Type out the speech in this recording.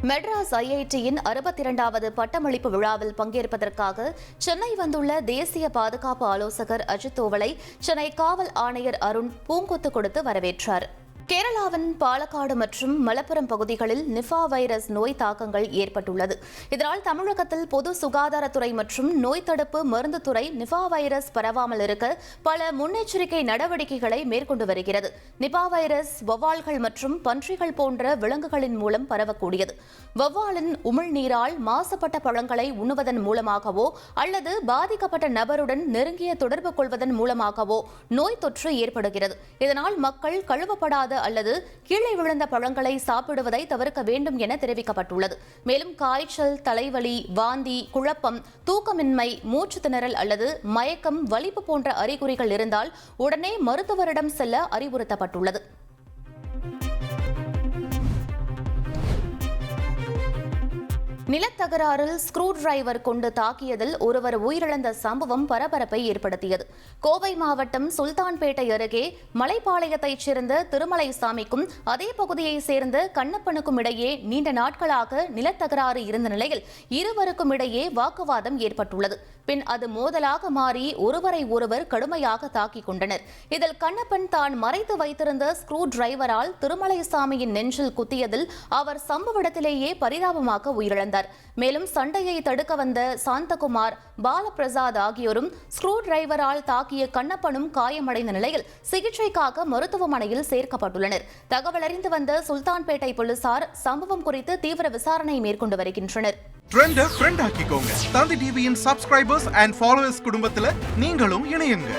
மெட்ராஸ் ஐஐடியின் 62வது பட்டமளிப்பு விழாவில் பங்கேற்பதற்காக சென்னை வந்துள்ள தேசிய பாதுகாப்பு ஆலோசகர் அஜித் தோவலை சென்னை காவல் ஆணையர் அருண் பூங்கொத்து கொடுத்து வரவேற்றார். கேரளாவின் பாலக்காடு மற்றும் மலப்புரம் பகுதிகளில் நிஃபா வைரஸ் நோய் தாக்கங்கள் ஏற்பட்டுள்ளது. இதனால் தமிழகத்தில் பொது சுகாதாரத்துறை மற்றும் நோய் தடுப்பு மருந்துத்துறை நிஃபா வைரஸ் பரவாமல் இருக்க பல முன்னெச்சரிக்கை நடவடிக்கைகளை மேற்கொண்டு வருகிறது. நிஃபா வைரஸ் வௌவால்கள் மற்றும் பன்றிகள் போன்ற விலங்குகளின் மூலம் பரவக்கூடியது. வௌவாலின் உமிழ்நீரால் மாசுபட்ட பழங்களை உண்ணுவதன் மூலமாகவோ அல்லது பாதிக்கப்பட்ட நபருடன் நெருங்கிய தொடர்பு கொள்வதன் மூலமாகவோ நோய் தொற்று ஏற்படுகிறது. இதனால் மக்கள் கழுவப்படாத அல்லது கீழே விழுந்த பழங்களை சாப்பிடுவதை தவிர்க்க வேண்டும் என தெரிவிக்கப்பட்டுள்ளது. மேலும் காய்ச்சல், தலைவலி, வாந்தி, குழப்பம், தூக்கமின்மை, மூச்சு திணறல் அல்லது மயக்கம், வலிப்பு போன்ற அறிகுறிகள் இருந்தால் உடனே மருத்துவரிடம் செல்ல அறிவுறுத்தப்பட்டுள்ளது. நிலத்தகராறில் ஸ்க்ரூ டிரைவர் கொண்டு தாக்கியதில் ஒருவர் உயிரிழந்த சம்பவம் பரபரப்பை ஏற்படுத்தியது. கோவை மாவட்டம் சுல்தான்பேட்டை அருகே மலைப்பாளையத்தைச் சேர்ந்த திருமலைசாமிக்கும் அதே பகுதியைச் சேர்ந்த கண்ணப்பனுக்கும் இடையே நீண்ட நாட்களாக நிலத்தகராறு இருந்த நிலையில் இருவருக்கும் இடையே வாக்குவாதம் ஏற்பட்டுள்ளது. பின் அது மோதலாக மாறி ஒருவரை ஒருவர் கடுமையாக தாக்கிக் கொண்டனர். இதில் கண்ணப்பன் தான் மறைத்து வைத்திருந்த ஸ்க்ரூ டிரைவரால் திருமலைசாமியின் நெஞ்சில் குத்தியதில் அவர் சம்பவ இடத்திலேயே பரிதாபமாக உயிரிழந்தார். மேலும் சண்டையை தடுக்க வந்த சாந்தகுமார், பாலபிரசாத் ஆகியோரும் ஸ்க்ரூ டிரைவரால் தாக்கிய கண்ணப்பனும் காயமடைந்த நிலையில் சிகிச்சைக்காக மருத்துவமனையில் சேர்க்கப்பட்டுள்ளனர். தகவல் அறிந்து வந்த சுல்தான்பேட்டை போலீசார் சம்பவம் குறித்து தீவிர விசாரணை மேற்கொண்டு வருகின்றனர். ட்ரெண்ட ஃப்ரெண்ட் ஆக்கிக்கோங்க. தந்தி டிவியின் சப்ஸ்கிரைபர்ஸ் அண்ட் ஃபாலோவர்ஸ் குடும்பத்துல நீங்களும் இணையுங்க.